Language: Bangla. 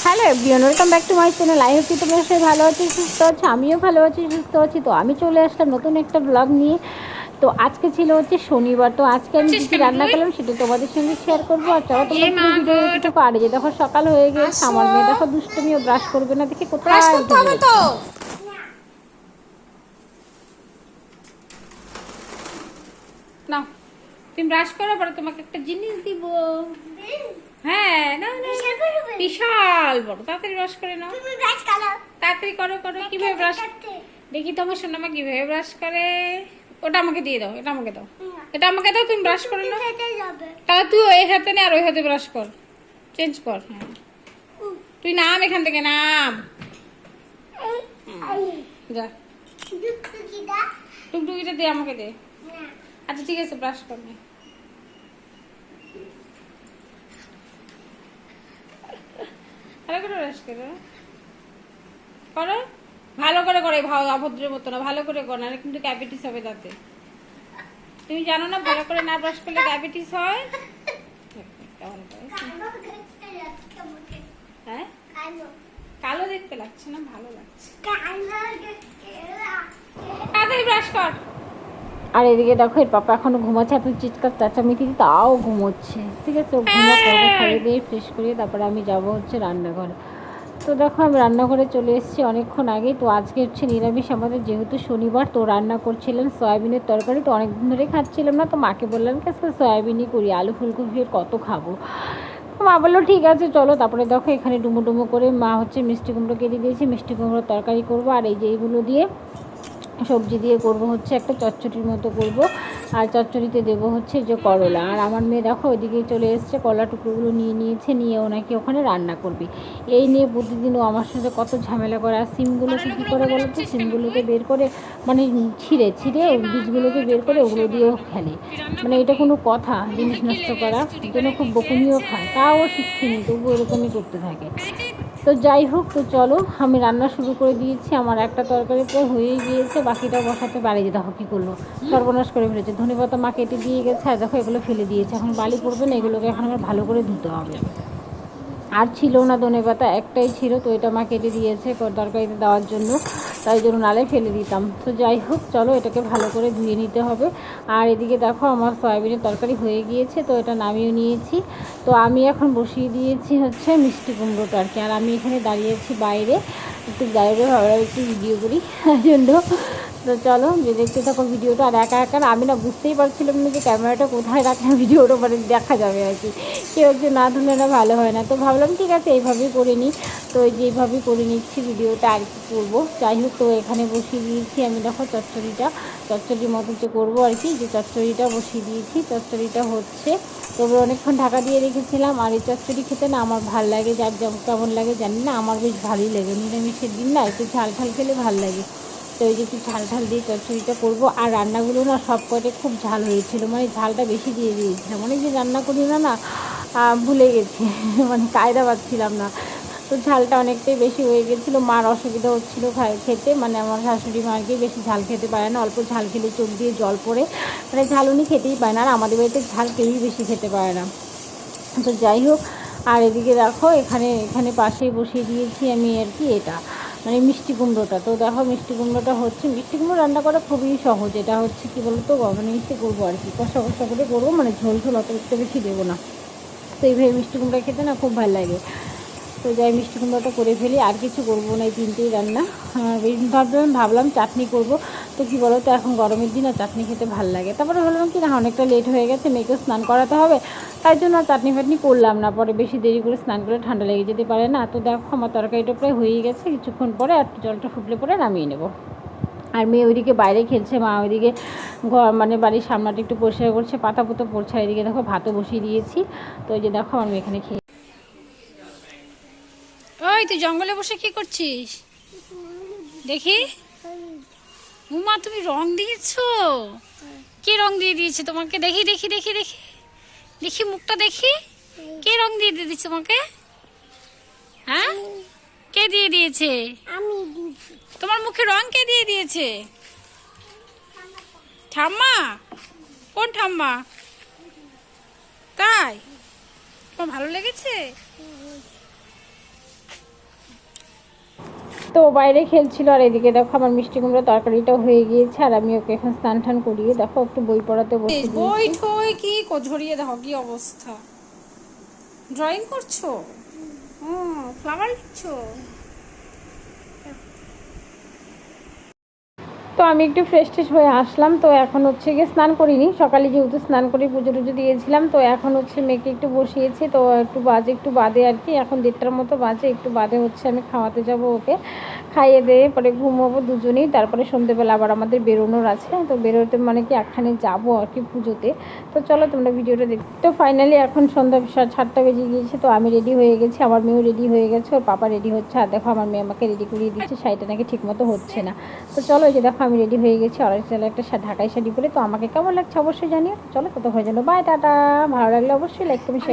Hello everyone, welcome back to my channel. I hope কি তোমরা সবাই ভালো আছি, সুস্থ আছো। আমিও ভালো আছি, সুস্থ আছি। তো আমি চলে আসলাম নতুন একটা ব্লগ নিয়ে। তো আজকে ছিল হচ্ছে শনিবার। তো আজকে আমি কী কী রান্না করলাম সেটা তোমাদের সঙ্গে শেয়ার করবো। আর চলো তোমরা পুরো ভিডিও দেখতে থাকো। আর যে দেখো সকাল হয়ে গিয়েছে, আমার মেয়ে দেখো দুষ্টুমিও ব্রাশ করবে না দেখে কোথায় উঠে পড়েছে। নাও তুমি ব্রাশ করো, পরে তোমাকে একটা জিনিস দিব। হ্যাঁ না না, বিশাল বড়। তাড়াতাড়ি ব্রাশ করে নাও, তাড়াতাড়ি করো করো। কিভাবে ব্রাশ দেখি তোমার সোনামা কিভাবে ব্রাশ করে। ওটা আমাকে দিয়ে দাও, এটা আমাকে দাও, এটা আমাকে দাও। তুমি ব্রাশ করে নাও। তাহলে তুই ওই হাতে নে আর ওই হাতে ব্রাশ কর, চেঞ্জ কর। হ্যাঁ তুই নাম এখান থেকে, নাম। যা টুকটুকিটা দে, আমাকে দে। আচ্ছা ঠিক আছে, ব্রাশ কর নে। ভালো করে ব্রাশ করো, করো ভালো করে করে। অভদ্রের মতো না, ভালো করে করো, না কিন্তু ডায়াবেটিস হবে তাতে। তুমি জানো না ভালো করে না ব্রাশ করলে ডায়াবেটিস হয়? হ্যাঁ কালো দেখতে লাগছে না, ভালো লাগছে। তাড়াতাড়ি ব্রাশ কর। আর এদিকে দেখো এর পাপা এখনো ঘুমাচ্ছে, এত চিৎকার চেঁচামেচি তাও ঘুমোচ্ছে। ঠিক আছে, ও ঘুমা করবো, খাইয়ে দিয়ে ফ্রেশ করিয়ে তারপরে আমি যাব হচ্ছে রান্নাঘরে। তো দেখো আমি রান্নাঘরে চলে এসেছি অনেকক্ষণ আগে। তো আজকে হচ্ছে নিরামিষ আমাদের, যেহেতু শনিবার। তো রান্না করছিলাম সয়াবিনের তরকারি। তো অনেকদিন ধরে খাচ্ছিলাম না, তো মাকে বললাম কি আজকে সয়াবিনই করি, আলু ফুলকপির কত খাবো। তো মা বললো ঠিক আছে চলো। তারপরে দেখো এখানে ডুমো ডুমো করে মা হচ্ছে মিষ্টি কুমড়ো কেটে দিয়েছে, মিষ্টি কুমড়োর তরকারি করবো। আর এই যে এইগুলো দিয়ে সবজি দিয়ে করব হচ্ছে একটা চচ্চড়ির মতো করব। আর চচ্চড়িতে দেবো হচ্ছে যে করলা। আর আমার মেয়ে দেখো ওইদিকে চলে এসছে, কলা টুকরোগুলো নিয়ে নিয়েছে, নিয়ে ওনাকে ওখানে রান্না করবে। এই নিয়ে প্রতিদিন ও আমার সাথে কত ঝামেলা করে। আর সিমগুলোকে কী করে বলো তো, সিমগুলোকে বের করে মানে ছিঁড়ে ছিঁড়ে বীজগুলোকে বের করে ওগুলো দিয়েও খেলে। মানে এটা কোনো কথা, জিনিস নষ্ট করা। এই জন্য খুব বকুনিও খায়, তাও শিক্ষিনি, তবু এরকমই করতে থাকে। তো যাই হোক, তো চলো আমি রান্না শুরু করে দিয়েছি। আমার একটা তরকারি প্রায় হয়েই গিয়েছে, বাকিটা বসাতে পারি। যে দেখো কী করলো, সর্বনাশ করে ফেলেছে। ধনেপাতা মা কেটে দিয়ে গেছে, আর দেখো এগুলো ফেলে দিয়েছে। এখন বালি পড়বে না, এগুলোকে এখন আমার ভালো করে ধুতে হবে। আর ছিল না ধনেপাতা, একটাই ছিল। তো এটা মা কেটে দিয়েছে তরকারিতে দেওয়ার জন্য, তাই জন্য নালে ফেলে দিতাম। তো যাই হোক চলো, এটাকে ভালো করে ধুয়ে নিতে হবে। আর এদিকে দেখো আমার সয়াবিনের তরকারি হয়ে গিয়েছে, তো এটা নামিয়ে নিয়েছি। তো আমি এখন বসিয়ে দিয়েছি হচ্ছে মিষ্টি কুমড়োটা আর কি। আর আমি এখানে দাঁড়িয়েছি বাইরে, একটু দাঁড়িয়ে ভাবলাম একটু ভিডিও করি জন্য। তো চলো যে দেখতে থাকো ভিডিওটা। আর একা একা আমি না বুঝতেই পারছিলাম না যে ক্যামেরাটা কোথায় রাখা, ভিডিওটা মানে দেখা যাবে আর কি। কেউ হচ্ছে না ধরলে না ভালো হয় না। তো ভাবলাম ঠিক আছে এইভাবেই করে নিই। তো যেইভাবেই করে নিচ্ছি ভিডিওটা আর কি করবো। যাই হোক, তো এখানে বসিয়ে দিয়েছি আমি দেখো চচ্চড়ির মতো যে করবো আর কি। যে চচ্চড়িটা বসিয়ে দিয়েছি, চচ্চড়িটা হচ্ছে তবে অনেকক্ষণ ঢাকা দিয়ে রেখেছিলাম। আর এই চচ্চড়ি খেতে না আমার ভাল লাগে, যার কেমন লাগে জানি না, আমার বেশ ভালোই লাগে। নিরামিষের দিন না একটু ঝাল ঝাল খেলে ভাল লাগে। তো এই যে একটু ঝাল ঝাল দিয়ে চচ্চড়িটা করবো। আর রান্নাগুলো না সব কয়টা খুব ঝাল হয়েছিল, মানে ঝালটা বেশি দিয়ে দিয়েছিলাম। অনেক যে রান্না করি না না ভুলে গেছি মানে কায়দা পাচ্ছিলাম না। তো ঝালটা অনেকটাই বেশি হয়ে গেছিলো। মার অসুবিধা হচ্ছিলো খেতে, মানে আমার শাশুড়ি মা আর কি বেশি ঝাল খেতে পারে না, অল্প ঝাল খেলে চোখ দিয়ে জল পড়ে, মানে ঝাল উনি খেতেই পারে না। আর আমাদের বাড়িতে ঝাল কেউই বেশি খেতে পারে না। তো যাই হোক, আর এদিকে দেখো এখানে পাশেই বসিয়ে দিয়েছি আমি আর কি এটা মানে মিষ্টি কুমড়োটা। তো দেখো মিষ্টি কুমড়োটা হচ্ছে, মিষ্টি কুমড়ো রান্না করা খুবই সহজ। এটা হচ্ছে কী বলতো, মানে মিষ্টি করবো আর কি, কষা কষা করে করবো, মানে ঝোল ঝোল অত একটু বেশি দেবো না। তো এইভাবে মিষ্টি কুমড়া খেতে না খুব ভালো লাগে। তো যাই মিষ্টি কুমড়োটা করে ফেলি, আর কিছু করবো না, এই তিনটেই রান্না। ভাবলাম চাটনি করব। তো কী বলো তো, এখন গরমের দিন আর চাটনি খেতে ভালো লাগে। তারপরে ভাবলাম কি না অনেকটা লেট হয়ে গেছে, মেয়েকে স্নান করাতে হবে, তাই জন্য আর চাটনি ফাটনি করলাম না। পরে বেশি দেরি করে স্নান করে ঠান্ডা লেগে যেতে পারে না। তো দেখো আমার তরকারিটা প্রায় হয়েই গেছে, কিছুক্ষণ পরে আর জলটা ফুটলে পরে নামিয়ে নেব। আর মেয়ে ওইদিকে বাইরে খেলছে, মা ওইদিকে মানে বাড়ির সামনাটা একটু পরিষ্কার করছে, পাতা পুতো পড়ছে। আর এদিকে দেখো ভাতও বসিয়ে দিয়েছি। তো এই যে দেখো আমার মেয়ে এখানে খেয়ে। ওই তুই জঙ্গলে বসে কি করছিস দেখি? উমা তুমি রং দিয়েছো? কে রং দিয়ে দিয়েছে তোমাকে? দেখি দেখি দেখি দেখি দেখি মুখটা দেখি। কে রং দিয়ে দিয়েছে তোমাকে? হ্যাঁ কে দিয়ে দিয়েছে? তোমার মুখে রং কে দিয়ে দিয়েছে? ঠাম্মা? কোন ঠাম্মা? তাই? তোমার ভালো লেগেছে? তো বাইরে খেলছিল, আর এদিকে দেখো আমার মিষ্টি কুমড়ো তরকারিটাও হয়ে গিয়েছে, আর আমি ওকে এখন স্নান টান করিয়ে দেখো একটু বই পড়াতে বসে বই দিয়েছি। ঠই কি ঝরিয়ে দেখো কি অবস্থা। ড্রয়িং করছো? ফ্লাওয়ার লিখছো? তো আমি একটু ফ্রেশ ট্রেশ হয়ে আসলাম। তো এখন হচ্ছে গিয়ে স্নান করিনি, সকালে যেহেতু স্নান করে পুজো টুজো দিয়েছিলাম। তো এখন হচ্ছে মেয়েকে একটু বসিয়েছি, তো একটু বাদে আর কি, এখন 1:30টার মতো বাজে, একটু বাদে হচ্ছে আমি খাওয়াতে যাব ওকে, খাইয়ে দিয়ে পরে ঘুমোবো দুজনেই। তারপরে সন্ধ্যেবেলা আবার আমাদের বেরোনোর আছে, তো বেরোতে মানে কি একখানে যাবো আর কি পুজোতে। তো চলো তোমরা ভিডিওটা দেখ। তো ফাইনালি এখন সন্ধ্যা 7:30 বেজে গিয়েছে, তো আমি রেডি হয়ে গেছি, আমার মেয়েও রেডি হয়ে গেছে, ওর পাপা রেডি হচ্ছে, আর দেখো আমার মেয়ে আমাকে রেডি করিয়ে দিচ্ছে, শাড়িটা নাকি ঠিক মতো হচ্ছে না। তো চলো এই যে দেখো আমি রেডি হয়ে গেছি অরেঞ্জ কালার একটা ঢাকাই শাড়ি পরে। তো আমাকে কেমন লাগছে অবশ্যই জানিও। চলো তত হয়ে যেন, বাই টাটা। ভালো লাগলে অবশ্যই লাইক কমেন্ট শেয়ার